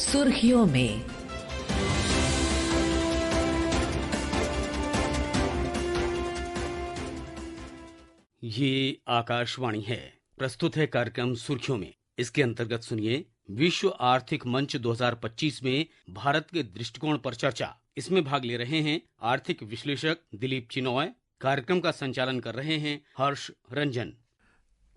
सुर्खियों में। ये आकाशवाणी है। प्रस्तुत है कार्यक्रम सुर्खियों में। इसके अंतर्गत सुनिए विश्व आर्थिक मंच 2025 में भारत के दृष्टिकोण पर चर्चा। इसमें भाग ले रहे हैं आर्थिक विश्लेषक दिलीप चिनॉय। कार्यक्रम का संचालन कर रहे हैं हर्ष रंजन।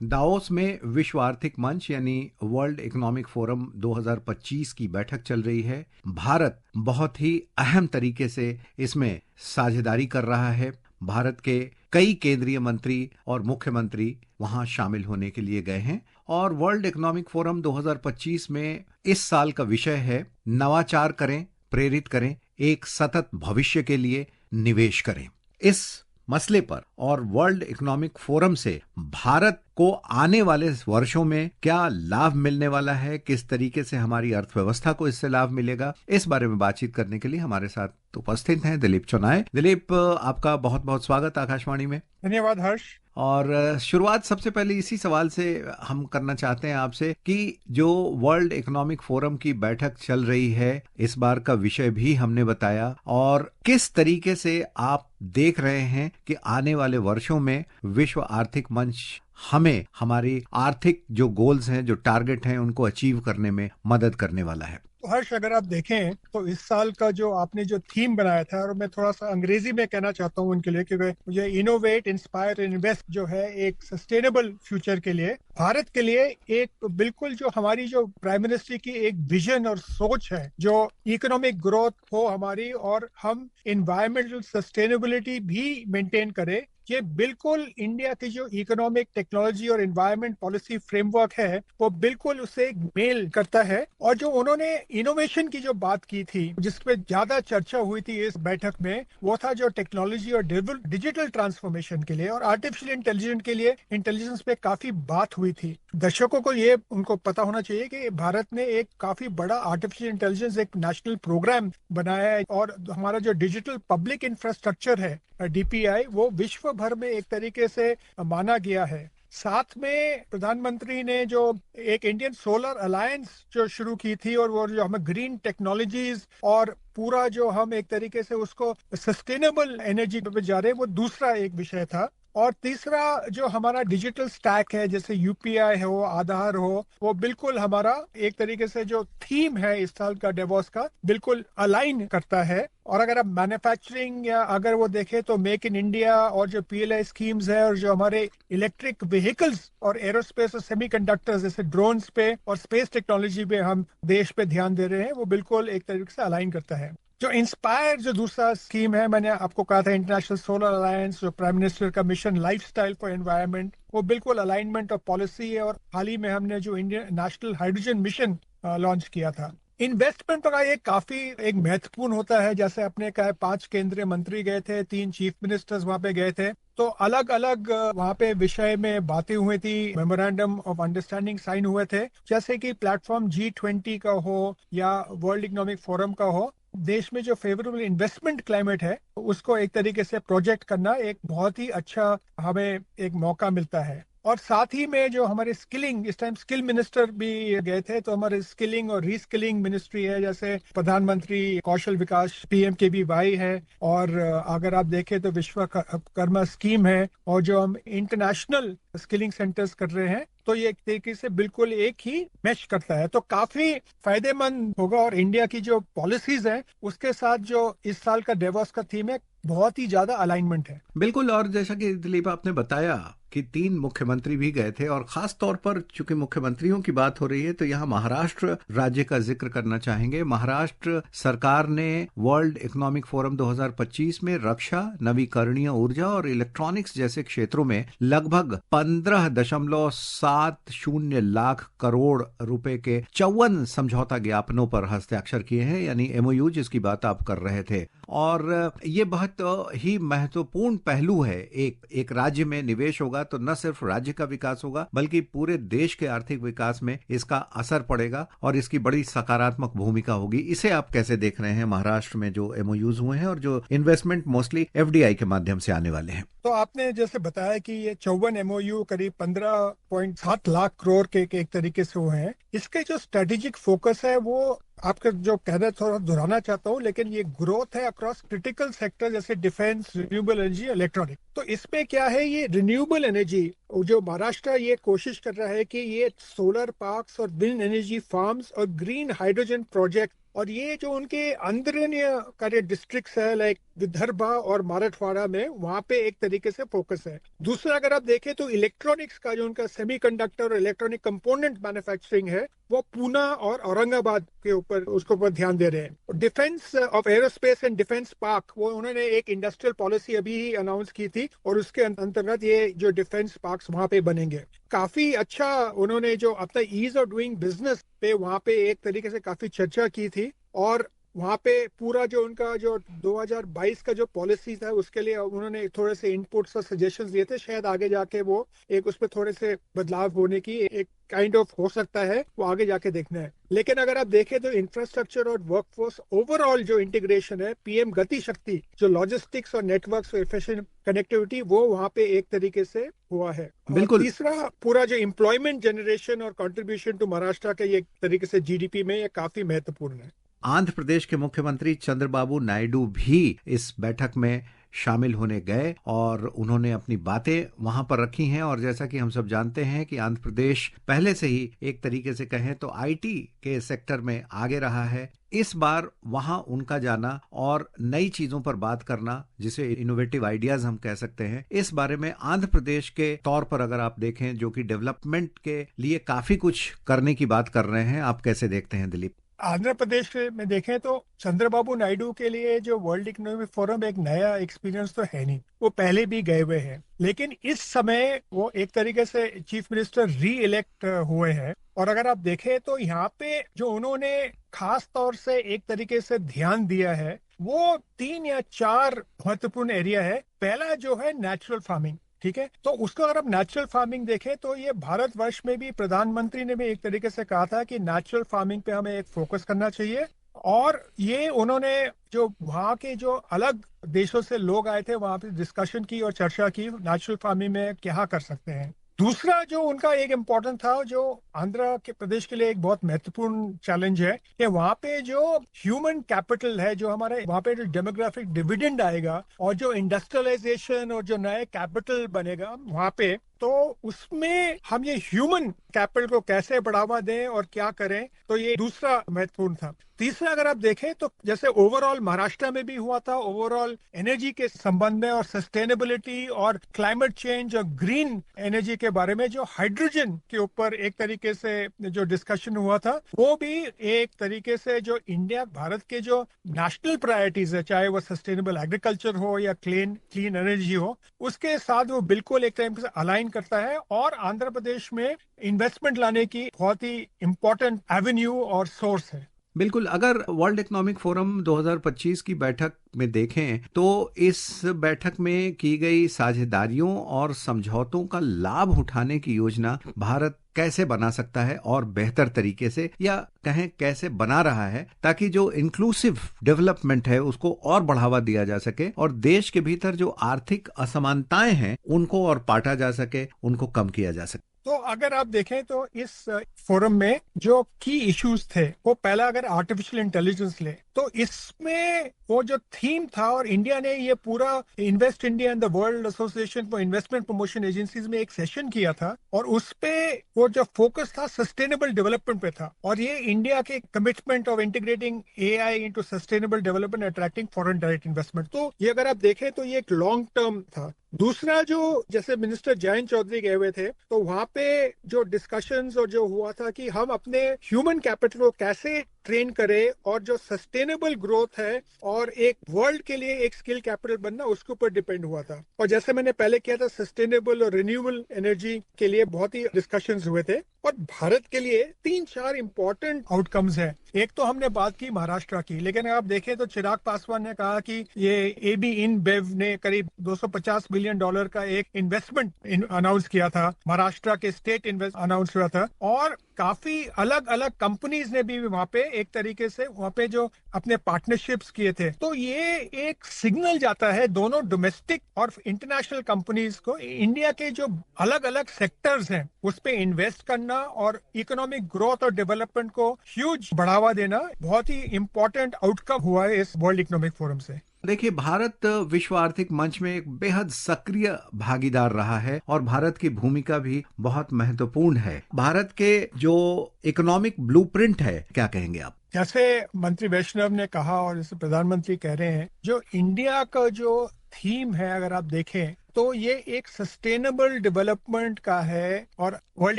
दावोस में विश्व आर्थिक मंच यानी वर्ल्ड इकोनॉमिक फोरम 2025 की बैठक चल रही है। भारत बहुत ही अहम तरीके से इसमें साझेदारी कर रहा है। भारत के कई केंद्रीय मंत्री और मुख्यमंत्री वहां शामिल होने के लिए गए हैं और वर्ल्ड इकोनॉमिक फोरम 2025 में इस साल का विषय है नवाचार करें, प्रेरित करें, एक सतत भविष्य के लिए निवेश करें। इस मसले पर और वर्ल्ड इकोनॉमिक फोरम से भारत को आने वाले वर्षों में क्या लाभ मिलने वाला है, किस तरीके से हमारी अर्थव्यवस्था को इससे लाभ मिलेगा, इस बारे में बातचीत करने के लिए हमारे साथ उपस्थित हैं दिलीप चिनॉय। दिलीप, आपका बहुत बहुत स्वागत आकाशवाणी में। धन्यवाद हर्ष। और शुरुआत सबसे पहले इसी सवाल से हम करना चाहते हैं आपसे कि जो वर्ल्ड इकोनॉमिक फोरम की बैठक चल रही है, इस बार का विषय भी हमने बताया, और किस तरीके से आप देख रहे हैं कि आने वाले वर्षों में विश्व आर्थिक मंच हमें हमारी आर्थिक जो गोल्स हैं, जो टारगेट हैं, उनको अचीव करने में मदद करने वाला है। तो हर्ष, अगर आप देखें तो इस साल का जो आपने जो थीम बनाया था, और मैं थोड़ा सा अंग्रेजी में कहना चाहता हूँ उनके लिए, क्योंकि मुझे इनोवेट, इंस्पायर, इन्वेस्ट जो है एक सस्टेनेबल फ्यूचर के लिए, भारत के लिए एक बिल्कुल जो हमारी जो प्राइम मिनिस्टर की एक विजन और सोच है, जो इकोनॉमिक ग्रोथ हो हमारी और हम इन्वायरमेंटल सस्टेनेबिलिटी भी मेंटेन करें, ये बिल्कुल इंडिया की जो इकोनॉमिक, टेक्नोलॉजी और एनवायरनमेंट पॉलिसी फ्रेमवर्क है वो बिल्कुल उससे मेल करता है। और जो उन्होंने इनोवेशन की जो बात की थी, जिसपे ज्यादा चर्चा हुई थी इस बैठक में, वो था जो टेक्नोलॉजी और डिजिटल ट्रांसफॉर्मेशन के लिए और आर्टिफिशियल इंटेलिजेंस के लिए इंटेलिजेंस पे काफी बात हुई थी। दर्शकों को ये उनको पता होना चाहिए कि भारत ने एक काफी बड़ा आर्टिफिशियल इंटेलिजेंस एक नेशनल प्रोग्राम बनाया है और हमारा जो डिजिटल पब्लिक इंफ्रास्ट्रक्चर है DPI, वो विश्व भर में एक तरीके से माना गया है। साथ में प्रधानमंत्री ने जो एक इंडियन सोलर अलायंस जो शुरू की थी और वो जो हमें ग्रीन टेक्नोलॉजीज और पूरा जो हम एक तरीके से उसको सस्टेनेबल एनर्जी पे जा रहे हैं, वो दूसरा एक विषय था। और तीसरा जो हमारा डिजिटल स्टैक है, जैसे UPI हो, आधार हो, वो बिल्कुल हमारा एक तरीके से जो थीम है इस साल का डेवोस का, बिल्कुल अलाइन करता है। और अगर आप मैन्युफैक्चरिंग या अगर वो देखें तो मेक इन इंडिया और जो PLI स्कीम्स है और जो हमारे इलेक्ट्रिक व्हीकल्स और एरोस्पेस और सेमीकंडक्टर्स जैसे ड्रोन्स पे और स्पेस टेक्नोलॉजी पे हम देश पे ध्यान दे रहे हैं, वो बिल्कुल एक तरीके से अलाइन करता है। जो इंस्पायर जो दूसरा स्कीम है, मैंने आपको कहा था इंटरनेशनल सोलर अलायंस, जो प्राइम मिनिस्टर का मिशन लाइफस्टाइल फॉर एनवायरनमेंट, वो बिल्कुल अलाइनमेंट ऑफ पॉलिसी है। और हाल ही में हमने जो Indian national hydrogen mission launch किया था। इन्वेस्टमेंट का ये काफी एक महत्वपूर्ण होता है। जैसे आपने कहा, 5 केंद्रीय मंत्री गए थे, 3 चीफ मिनिस्टर्स वहां पे गए थे, तो अलग अलग वहां पे विषय में बातें हुई थी, मेमोरेंडम ऑफ अंडरस्टैंडिंग साइन हुए थे, जैसे कि प्लेटफॉर्म G20 का हो या वर्ल्ड इकोनॉमिक फोरम का हो। देश में जो फेवरेबल इन्वेस्टमेंट क्लाइमेट है उसको एक तरीके से प्रोजेक्ट करना एक बहुत ही अच्छा हमें एक मौका मिलता है। और साथ ही में जो हमारे स्किलिंग, इस टाइम स्किल मिनिस्टर भी गए थे, तो हमारे स्किलिंग और रीस्किलिंग मिनिस्ट्री है, जैसे प्रधानमंत्री कौशल विकास PMKVY है, और अगर आप देखें तो विश्वकर्मा स्कीम है, और जो हम इंटरनेशनल स्किलिंग सेंटर्स कर रहे हैं, तो ये एक तरीके से बिल्कुल एक ही मैच करता है, तो काफी फायदेमंद होगा। और इंडिया की जो पॉलिसीज है उसके साथ जो इस साल का डेवोस का थीम है, बहुत ही ज्यादा अलाइनमेंट है। बिल्कुल। और जैसा कि दिलीप आपने बताया कि 3 मुख्यमंत्री भी गए थे, और खास तौर पर चूंकि मुख्यमंत्रियों की बात हो रही है तो यहाँ महाराष्ट्र राज्य का जिक्र करना चाहेंगे। महाराष्ट्र सरकार ने वर्ल्ड इकोनॉमिक फोरम 2025 में रक्षा, नवीकरणीय ऊर्जा और इलेक्ट्रॉनिक्स जैसे क्षेत्रों में लगभग 15.70 लाख करोड़ रुपए के 54 समझौता ज्ञापनों पर हस्ताक्षर किए हैं, यानी MOU, जिसकी बात आप कर रहे थे। और ये बहुत ही महत्वपूर्ण पहलू है। एक राज्य में निवेश होगा तो न सिर्फ राज्य का विकास होगा बल्कि पूरे देश के आर्थिक विकास में इसका असर पड़ेगा और इसकी बड़ी सकारात्मक भूमिका होगी। इसे आप कैसे देख रहे हैं, महाराष्ट्र में जो MOUs हुए हैं और जो इन्वेस्टमेंट मोस्टली FDI के माध्यम से आने वाले हैं? तो आपने जैसे बताया कि ये 54 MOU करीब 15.7 लाख करोड़ के एक तरीके से हुए हैं। इसके जो स्ट्रेटेजिक फोकस है वो आपका जो कहना थोड़ा दोहराना चाहता हूँ, लेकिन ये ग्रोथ है अक्रॉस क्रिटिकल सेक्टर जैसे डिफेंस, रिन्यूएबल एनर्जी, इलेक्ट्रॉनिक। तो इसमें क्या है, ये रिन्यूएबल एनर्जी जो महाराष्ट्र ये कोशिश कर रहा है कि ये सोलर पार्क्स और विंड एनर्जी फार्म्स और ग्रीन हाइड्रोजन प्रोजेक्ट, और ये जो उनके अंदरूनी कार्य डिस्ट्रिक्ट्स है लाइक विदर्भा और मराठवाड़ा में, वहां पे एक तरीके से फोकस है। दूसरा अगर आप देखें तो इलेक्ट्रॉनिक्स का जो उनका सेमीकंडक्टर और इलेक्ट्रॉनिक कंपोनेंट मैन्युफैक्चरिंग है, वो पूना और औरंगाबाद के ऊपर उसके ऊपर ध्यान दे रहे हैं। Defence of aerospace and defence park, वो उन्होंने एक इंडस्ट्रियल पॉलिसी अभी ही अनाउंस की थी और उसके अंतर्गत ये जो डिफेंस पार्क्स वहां पे बनेंगे। काफी अच्छा उन्होंने जो अपना ईज ऑफ डूइंग बिजनेस पे वहां पे एक तरीके से काफी चर्चा की थी, और वहां पे पूरा जो उनका जो 2022 का जो पॉलिसी था उसके लिए उन्होंने थोड़े से इनपुट्स और सजेशंस दिए थे। शायद आगे जाके वो एक उसमें थोड़े से बदलाव होने की एक काइंड ऑफ हो सकता है, वो आगे जाके देखना है। लेकिन अगर आप देखें तो इंफ्रास्ट्रक्चर और वर्कफोर्स ओवरऑल जो इंटीग्रेशन है, पीएम गति शक्ति, जो लॉजिस्टिक्स और नेटवर्क्स और एफिशिएंट कनेक्टिविटी, वो वहां पे एक तरीके से हुआ है। बिल्कुल। तीसरा पूरा जो एम्प्लॉयमेंट जनरेशन और कंट्रीब्यूशन टू महाराष्ट्र के ये तरीके से जीडीपी में ये काफी महत्वपूर्ण है। आंध्र प्रदेश के मुख्यमंत्री चंद्रबाबू नायडू भी इस बैठक में शामिल होने गए और उन्होंने अपनी बातें वहां पर रखी हैं। और जैसा कि हम सब जानते हैं कि आंध्र प्रदेश पहले से ही एक तरीके से कहें तो आईटी के सेक्टर में आगे रहा है। इस बार वहां उनका जाना और नई चीजों पर बात करना, जिसे इनोवेटिव आइडियाज हम कह सकते हैं, इस बारे में आंध्र प्रदेश के तौर पर अगर आप देखें, जो कि डेवलपमेंट के लिए काफी कुछ करने की बात कर रहे हैं, आप कैसे देखते हैं दिलीप? आंध्र प्रदेश में देखें तो चंद्रबाबू नायडू के लिए जो वर्ल्ड इकोनॉमिक फोरम एक नया एक्सपीरियंस तो है नहीं, वो पहले भी गए हुए हैं। लेकिन इस समय वो एक तरीके से चीफ मिनिस्टर री इलेक्ट हुए हैं, और अगर आप देखें तो यहाँ पे जो उन्होंने खास तौर से एक तरीके से ध्यान दिया है, वो 3 या 4 महत्वपूर्ण एरिया है। पहला जो है नेचुरल फार्मिंग, ठीक है। तो उसको अगर आप नेचुरल फार्मिंग देखें तो ये भारतवर्ष में भी प्रधानमंत्री ने भी एक तरीके से कहा था कि नेचुरल फार्मिंग पे हमें एक फोकस करना चाहिए, और ये उन्होंने जो वहाँ के जो अलग देशों से लोग आए थे वहां पे डिस्कशन की और चर्चा की नेचुरल फार्मिंग में क्या कर सकते हैं। दूसरा जो उनका एक इम्पोर्टेंट था, जो आंध्र के प्रदेश के लिए एक बहुत महत्वपूर्ण चैलेंज है, कि वहाँ पे जो ह्यूमन कैपिटल है, जो हमारे वहाँ पे जो डेमोग्राफिक डिविडेंड आएगा और जो इंडस्ट्रियलाइजेशन और जो नए कैपिटल बनेगा वहाँ पे, तो उसमें हम ये ह्यूमन कैपिटल को कैसे बढ़ावा दें और क्या करें, तो ये दूसरा महत्वपूर्ण था। तीसरा अगर आप देखें तो जैसे ओवरऑल महाराष्ट्र में भी हुआ था, ओवरऑल एनर्जी के संबंध में और सस्टेनेबिलिटी और क्लाइमेट चेंज और ग्रीन एनर्जी के बारे में जो हाइड्रोजन के ऊपर एक तरीके से जो डिस्कशन हुआ था, वो भी एक तरीके से जो इंडिया भारत के जो नेशनल प्रायोरिटीज है, चाहे वो सस्टेनेबल एग्रीकल्चर हो या क्लीन एनर्जी हो, उसके साथ वो बिल्कुल एक टाइम से अलाइन करता है, और आंध्र प्रदेश में इन्वेस्टमेंट लाने की बहुत ही इंपॉर्टेंट एवेन्यू और सोर्स है। बिल्कुल। अगर वर्ल्ड इकोनॉमिक फोरम 2025 की बैठक में देखें तो इस बैठक में की गई साझेदारियों और समझौतों का लाभ उठाने की योजना भारत कैसे बना सकता है और बेहतर तरीके से, या कहें कैसे बना रहा है, ताकि जो इंक्लूसिव डेवलपमेंट है उसको और बढ़ावा दिया जा सके और देश के भीतर जो आर्थिक असमानताएं हैं उनको और पाटा जा सके, उनको कम किया जा सके। तो अगर आप देखें तो इस फोरम में जो की इश्यूज थे, वो पहला अगर आर्टिफिशियल इंटेलिजेंस ले तो इसमें वो जो थीम था, और इंडिया ने ये पूरा invest India and the world association for investment promotion agencies में एक सेशन किया था, और उस पे वो जो फोकस था सस्टेनेबल डेवलपमेंट पे था, और ये इंडिया के commitment of integrating AI into sustainable development, attracting foreign direct investment. तो ये अगर आप देखें तो ये एक लॉन्ग टर्म था। दूसरा जो जैसे मिनिस्टर जयंत चौधरी गए हुए थे, तो वहां पे जो डिस्कशंस और जो हुआ था कि हम अपने ह्यूमन कैपिटल को कैसे ट्रेन करें, और जो सस्टेनेबल ग्रोथ है और एक वर्ल्ड के लिए एक स्किल कैपिटल बनना, उसके ऊपर डिपेंड हुआ था। और जैसे मैंने पहले किया था, सस्टेनेबल और रिन्यूएबल एनर्जी के लिए बहुत ही डिस्कशंस हुए थे, और भारत के लिए 3-4 इंपॉर्टेंट आउटकम्स हैं। एक तो हमने बात की महाराष्ट्र की, लेकिन आप देखें तो चिराग पासवान ने कहा कि ये एबी InBev ने करीब $250 बिलियन का एक इन्वेस्टमेंट अनाउंस किया था, महाराष्ट्र के स्टेट इन्वेस्ट अनाउंस हुआ था, और काफी अलग अलग कंपनीज ने भी वहां पे एक तरीके से वहां पे जो अपने पार्टनरशिप्स किए थे। तो ये एक सिग्नल जाता है दोनों डोमेस्टिक और इंटरनेशनल कंपनीज को, इंडिया के जो अलग अलग सेक्टर्स हैं उस पे इन्वेस्ट करना और इकोनॉमिक ग्रोथ और डेवलपमेंट को ह्यूज बढ़ावा देना बहुत ही इंपॉर्टेंट आउटकम हुआ है इस वर्ल्ड इकोनॉमिक फोरम से। देखिए, भारत विश्व आर्थिक मंच में एक बेहद सक्रिय भागीदार रहा है और भारत की भूमिका भी बहुत महत्वपूर्ण है। भारत के जो इकोनॉमिक ब्लूप्रिंट है, क्या कहेंगे आप? जैसे मंत्री वैष्णव ने कहा और जैसे प्रधानमंत्री कह रहे हैं, जो इंडिया का जो थीम है अगर आप देखें तो ये एक सस्टेनेबल डेवलपमेंट का है। और वर्ल्ड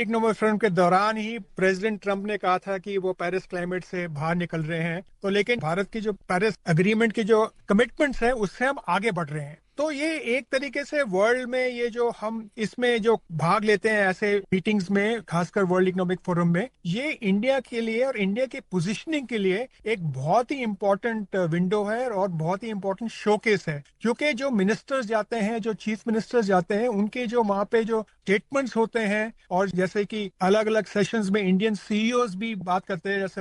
इकोनॉमिक फोरम के दौरान ही प्रेसिडेंट ट्रंप ने कहा था कि वो पेरिस क्लाइमेट से बाहर निकल रहे हैं, तो लेकिन भारत की जो पेरिस एग्रीमेंट की जो कमिटमेंट्स है उससे हम आगे बढ़ रहे हैं। तो ये एक तरीके से वर्ल्ड में ये जो हम इसमें जो भाग लेते हैं ऐसे मीटिंग्स में, खासकर वर्ल्ड इकोनॉमिक फोरम में, ये इंडिया के लिए और इंडिया के पोजीशनिंग के लिए एक बहुत ही इंपॉर्टेंट विंडो है और बहुत ही इंपॉर्टेंट शोकेस है। क्योंकि जो मिनिस्टर्स जाते हैं, जो चीफ मिनिस्टर्स जाते हैं, उनके जो वहाँ पे जो स्टेटमेंट्स होते हैं और जैसे कि अलग अलग सेशंस में इंडियन सीईओज भी बात करते हैं, जैसे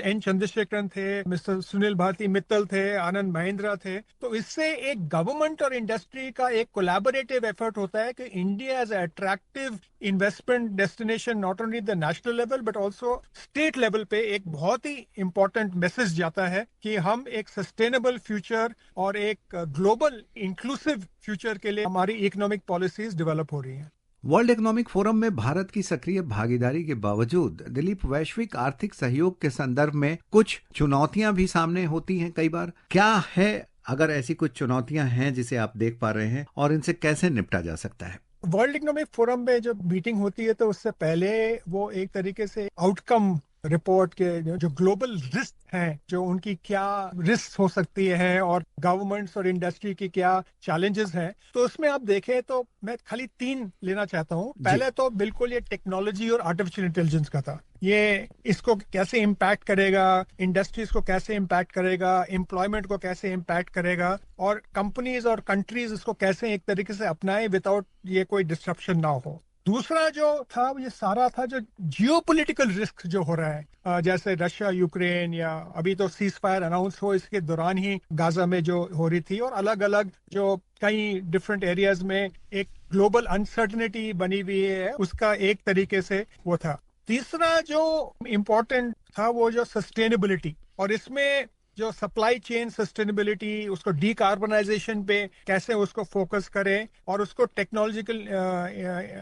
एन चंद्रशेखरन थे, मिस्टर सुनील भारती मित्तल थे, आनंद महिंद्रा थे। तो इससे एक गवर्नमेंट और इंडस्ट्री का एक कोलैबोरेटिव एफर्ट होता है कि India as attractive investment destination not only the national level but also state level पे एक बहुत ही इंपॉर्टेंट मैसेज जाता है कि हम एक सस्टेनेबल फ्यूचर और एक ग्लोबल इंक्लूसिव फ्यूचर के लिए हमारी इकोनॉमिक पॉलिसीज डेवलप हो रही हैं। वर्ल्ड इकोनॉमिक फोरम में भारत की सक्रिय भागीदारी के बावजूद दिलीप, वैश्विक आर्थिक सहयोग के संदर्भ में कुछ चुनौतियां भी सामने होती हैं कई बार। क्या है, अगर ऐसी कुछ चुनौतियां हैं जिसे आप देख पा रहे हैं, और इनसे कैसे निपटा जा सकता है? वर्ल्ड इकोनॉमिक फोरम में जब मीटिंग होती है तो उससे पहले वो एक तरीके से आउटकम रिपोर्ट के जो ग्लोबल रिस्क हैं, जो उनकी क्या रिस्क हो सकती है और गवर्नमेंट्स और इंडस्ट्री की क्या चैलेंजेस हैं, तो उसमें आप देखें तो मैं खाली 3 लेना चाहता हूँ। पहले तो बिल्कुल ये टेक्नोलॉजी और आर्टिफिशियल इंटेलिजेंस का था। ये इसको कैसे इम्पैक्ट करेगा, इंडस्ट्रीज को कैसे इम्पैक्ट करेगा, एम्प्लॉयमेंट को कैसे इम्पैक्ट करेगा, और कंपनीज और कंट्रीज इसको कैसे एक तरीके से अपनाए विदाउट ये कोई डिस्ट्रप्शन ना हो। दूसरा जो था ये सारा था जो जियोपॉलिटिकल रिस्क जो हो रहा है, जैसे रशिया यूक्रेन, या अभी तो सीज फायर अनाउंस हो इसके दौरान ही गाजा में जो हो रही थी, और अलग अलग जो कई डिफरेंट एरियाज में एक ग्लोबल अनसर्टनिटी बनी हुई है, उसका एक तरीके से वो था। तीसरा जो इम्पोर्टेंट था वो जो सस्टेनेबिलिटी, और इसमें जो सप्लाई चेन सस्टेनेबिलिटी, उसको डीकार्बनाइजेशन पे कैसे उसको फोकस करें और उसको टेक्नोलॉजिकल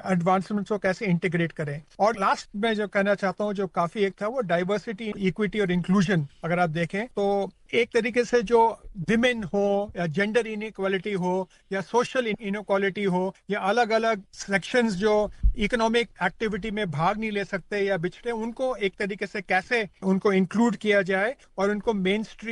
एडवांसमेंट्स को कैसे इंटीग्रेट करें। और लास्ट में जो कहना चाहता हूँ जो काफी एक था वो डाइवर्सिटी, इक्विटी और इंक्लूजन। अगर आप देखें तो एक तरीके से जो विमेन हो या जेंडर इनइक्वालिटी हो या सोशल इनइक्वालिटी हो या अलग अलग सेक्शंस जो इकोनॉमिक एक्टिविटी में भाग नहीं ले सकते या बिछड़े, उनको एक तरीके से कैसे उनको इंक्लूड किया जाए और उनको मेन स्ट्रीम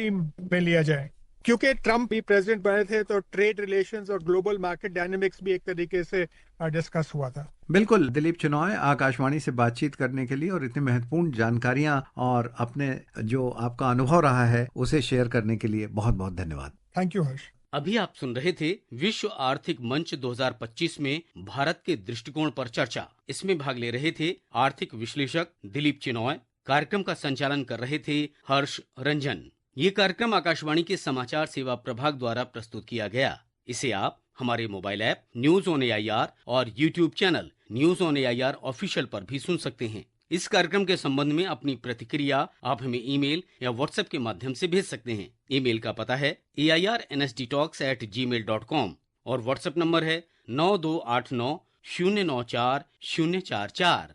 में लिया जाए। क्योंकि ट्रम्प भी प्रेसिडेंट बने थे तो ट्रेड रिलेशंस और ग्लोबल मार्केट डायनेमिक्स भी एक तरीके से डिस्कस हुआ था। बिल्कुल दिलीप चिनॉय, आकाशवाणी से बातचीत करने के लिए और इतनी महत्वपूर्ण जानकारियां और अपने जो आपका अनुभव रहा है उसे शेयर करने के लिए बहुत बहुत धन्यवाद। थैंक यू हर्ष। अभी आप सुन रहे थे विश्व आर्थिक मंच 2025 में भारत के दृष्टिकोण पर चर्चा। इसमें भाग ले रहे थे आर्थिक विश्लेषक दिलीप चिनॉय। कार्यक्रम का संचालन कर रहे थे हर्ष रंजन। ये कार्यक्रम आकाशवाणी के समाचार सेवा प्रभाग द्वारा प्रस्तुत किया गया। इसे आप हमारे mobile app news on AIR और YouTube channel news on AIR official पर भी सुन सकते हैं। इस कार्यक्रम के संबंध में अपनी प्रतिक्रिया आप हमें ईमेल या व्हाट्सएप के माध्यम से भेज सकते हैं। ईमेल का पता है AIRNSDtalks@gmail.com और व्हाट्सएप नंबर है 9289 094 044।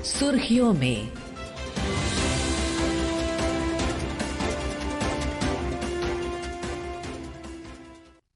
सुर्खियों में